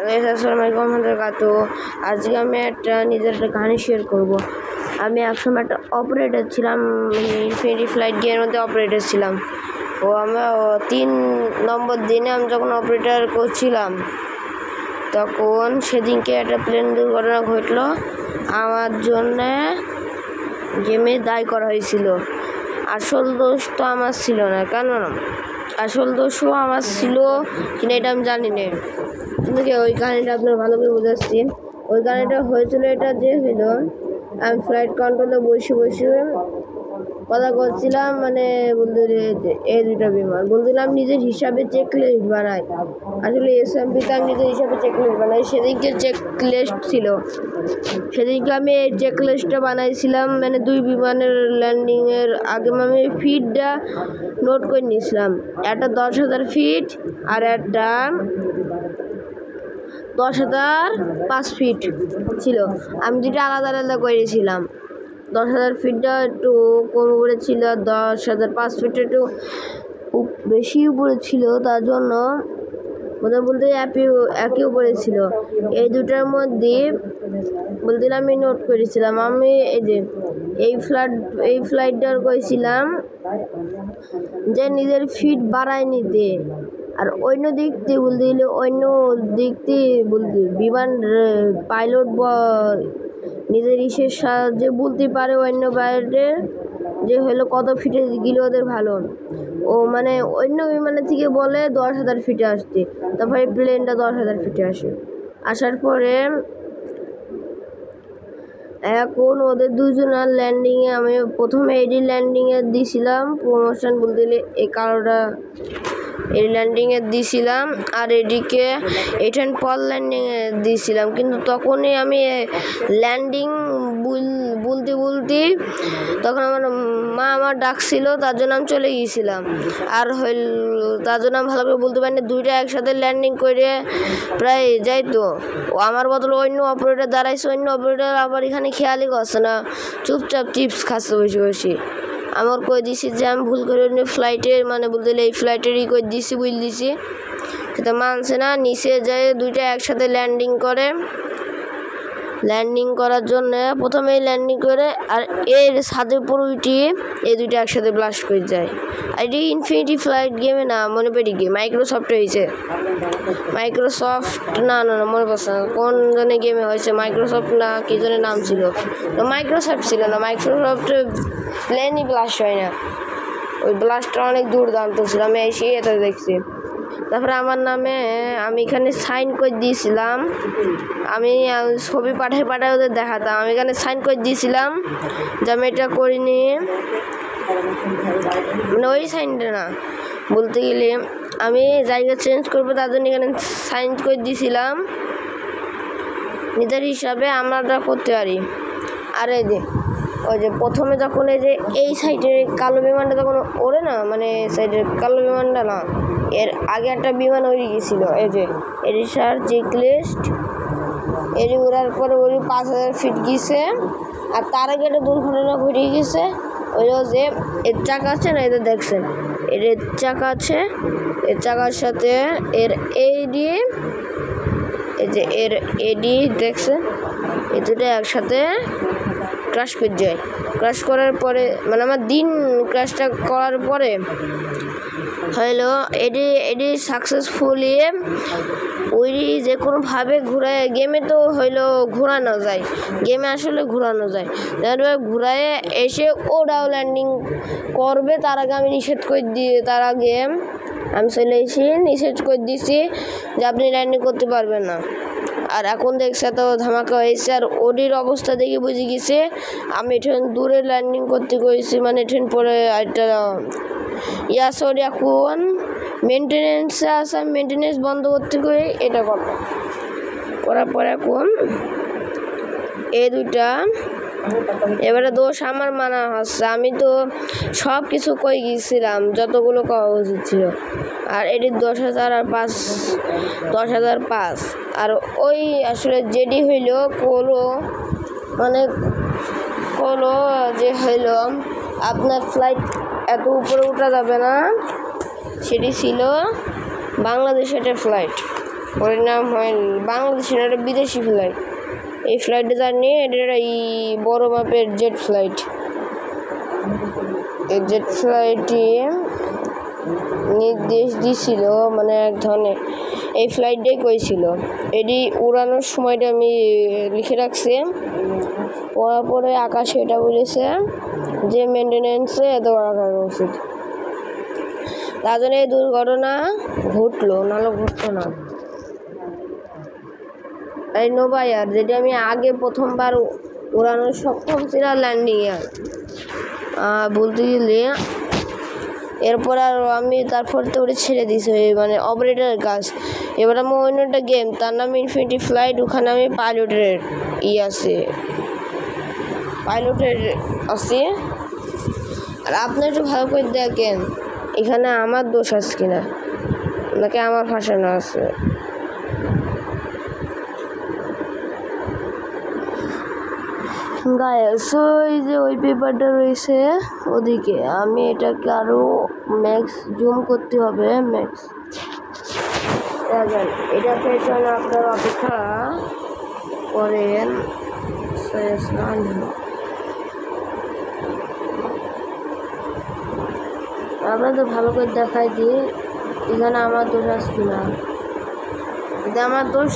আসসালামু আলাইকুম ওয়া আজকে আমি নিজের একটা কাহিনী শেয়ার করব। আমি একসময় একটা অপারেটর ছিলাম, ইনফিনিটি ফ্লাইট গেমের মধ্যে অপারেটর ছিলাম। আমরা 3 নম্বর দিনে আমি যখন অপারেটর করছিলাম তখন সেদিনকে একটা প্লেন দুর্ঘটনা ঘটলো। আমার জন্যে গেমে দায়ী করা হয়েছিল। আসল দোষ তো আমার ছিল না, কেন আসল দোষও আমার ছিল কিনা এটা আমি জানি না, কিন্তু ওই কাহিনিটা আপনার ভালো করে বোঝাচ্ছি। ওই কাহিনিটা হয়েছিল এটা যে হইল, আমি ফ্লাইট কন্ট্রোলে বসে কথা করছিলাম, মানে বলতে এই দুটা বিমান বলছিলাম নিজের হিসাবে চেকলিস্ট বানাই। আসলে এসএমপিতে আমি নিজের হিসাবে চেকলিস্ট বানাই। সেদিনকে চেকলিস্ট ছিল, সেদিনকে আমি এই চেকলিস্টটা বানাইছিলাম। মানে 2 বিমানের ল্যান্ডিংয়ের আগে আমি ফিটটা নোট করে নিয়েছিলাম। একটা 10,000 ফিট আর একটা 10,005 ফিট ছিল। আমি দুটো আলাদা আলাদা করেছিলাম। 10,000 ফিটটা একটু কম উপরে ছিল, 10,005 ফিটটা একটু বেশি উপরে ছিল। তার জন্য বলতে একই উপরে ছিল। এই দুটার মধ্যে বলতে আমি নোট করেছিলাম। আমি এই ফ্লাইটটার করেছিলাম যে নিজের ফিট বাড়ায় নিতে, আর অন্য দিক দিয়ে বলতে বিমান পাইলট নিজের ইসের সাহায্যে বলতে পারে অন্য পাইলটের যে হলো কত ফিটে গেলে ওদের ভালো। ও মানে অন্য বিমানের থেকে বলে 10,000 ফিটে আসতে, তারপরে প্লেনটা 10,000 ফিটে আসার পরে এখন ওদের দুজনের ল্যান্ডিংয়ে আমি প্রথমে এডি ল্যান্ডিংয়ে দিয়েছিলাম প্রমোশন বলতে এই কারোটা এই ল্যান্ডিংয়ে দিয়েছিলাম, আর এদিকে 8 পল ল্যান্ডিংয়ে দিয়েছিলাম। কিন্তু তখনই আমি ল্যান্ডিং বলতে তখন আমার মা আমার ডাকছিল, তার জন্য আমি চলে গিয়েছিলাম। আর তার জন্য আমি ভালো করে বলতে পারিনি। দুইটা একসাথে ল্যান্ডিং করে প্রায় যাইতো। আমার বদলে অন্য অপারেটর দাঁড়াইছে, অন্য অপারেটর আবার এখানে খেয়ালই করছে না, চুপচাপ চিপস খাচ্ছে বসে। আমার কই দিছি যে আমি ভুল করে ফ্লাইটের মানে বলতে এই ফ্লাইটেরই কই দিছি দিছি, সেটা মানছে না। নিচে যায় দুইটা একসাথে ল্যান্ডিং করার জন্য প্রথমেই ল্যান্ডিং করে, আর এর ছাদের উপর উঠিয়ে এই দুইটা একসাথে ব্লাস্ট করে যায়। আর এটি ইনফিনিটি ফ্লাইট গেমে না, মনে পড়ি কি মাইক্রোসফটে হয়েছে। মাইক্রোসফট না মনে পড়ছে না কোন জনের গেমে হয়েছে, মাইক্রোসফট না কি জনের নাম ছিল, মাইক্রোসফট ছিল না। মাইক্রোসফটে প্লেনই ব্লাস্ট হয় না, ওই ব্লাস্টটা অনেক দুর্দান্ত ছিল। আমি এসে এটা দেখছি। তারপরে আমার নামে আমি এখানে সাইন করে দিয়েছিলাম। আমি ছবি পাঠায় ওদের দেখাতাম। আমি এখানে সাইন করে দিয়েছিলাম যে আমি এটা করিনি, মানে ওই সাইনটা না, বলতে গেলে আমি জায়গা চেঞ্জ করবো তার জন্য এখানে সাইন করে দিয়েছিলাম। নিজের হিসাবে আমরা করতে পারি। আর ওই যে প্রথমে যখন এই সাইডের কালো বিমানটা যখন ওড়ে না, মানে সাইডের কালো বিমানটা না, এর আগে একটা বিমান উড়ে গেছিলো। এডিসার চেকলিস্ট উড়ার পরে 5,000 ফিট গিয়েছে। আর তার আগে একটা দুর্ঘটনা ঘটে গেছে। ওই যে এর চাকা আছে না, এদের দেখছেন এর চাকা আছে, এর চাকার সাথে এর এডি দেখছেন, এই দুটো একসাথে ক্রাশ করে যায়। ক্রাশ করার পরে মানে আমার ক্রাশটা করার পরে হইলো এডি সাকসেসফুলি যে কোনোভাবে ঘুরায় গেমে তো হইলো ঘোরানো যায়, গেমে আসলে ঘোরানো যায়। ঘুরায় এসে ওরাও ল্যান্ডিং করবে, তার আগে আমি নিষেধ করে তার আগে আমি চলে এসে নিষেধ করে দিয়েছি যে আপনি ল্যান্ডিং করতে পারবেন না। আর এখন দেখছে তো ধামাকা হয়েছে, আর ওডির অবস্থা দেখে বুঝে গেছে আমি এখানে দূরে ল্যান্ডিং করতে করেছি, মানে এখানে পরে একটা ওর এখন মেনটেনেন্সে আসে, আমি মেনটেনেন্স বন্ধ করতে করে এটা করার পর এখন এই দুইটা এবারে দোষ আমার মানা হচ্ছে। আমি তো সব কিছু কই গিয়েছিলাম যতগুলো কওয়া উচিত ছিল। আর এটির 10,000 আর 10,005 আর ওই আসলে যেটি হইল কোলো যে হইল আপনার ফ্লাইট এত উপরে উঠা যাবে না, সেটি ছিল বাংলাদেশের একটা ফ্লাইট। ওর নাম হয় বাংলাদেশি না, এটা বিদেশি ফ্লাইট। এই ফ্লাইটে জানি এটা এই বড় মাপের জেট ফ্লাইট। এই জেট ফ্লাইটটি নির্দেশ দিছিল, মানে এক ধরনের এই ফ্লাইটটাই কইছিল। এটি উড়ানোর সময়টা আমি লিখে রাখছি, পড়ার পরে আকাশে এটা বলেছে যে মেনটেন্যান্সে এত রাখা উচিত। তার জন্য এই দুর্ঘটনা ঘটলো, নাহলে ঘটতো না। এই নোভা এয়ার, যেটি আমি আগে প্রথমবার উড়ানোর সক্ষম ছিল ল্যান্ডিং এয়ার বলতে গেলে। এরপর আর আমি তারপর তো ওটা ছেড়ে দিয়েছি, মানে অপারেটরের কাজ। এবার আমি অন্য একটা গেম, তার নাম ইনফিনিটি ফ্লাইট। ওখানে আমি পাইলটের আছে, পাইলটের আছে। আর আপনি একটু ভালো করে দেখেন এখানে আমার দোষ আছে কিনা, নাকি আমার ফাঁসানো আছে। গাইস, ওই যে ওই পেপারটা রয়েছে ওদিকে, আমি এটাকে আরো ম্যাক্স জুম করতে হবে। ম্যাক্স এটাতে জন্য আপনারা অপেক্ষা করেন। আপনাদের ভালো করে দেখাই দিই এখানে আমার দোষ আছে কিনা। যদি আমার দোষ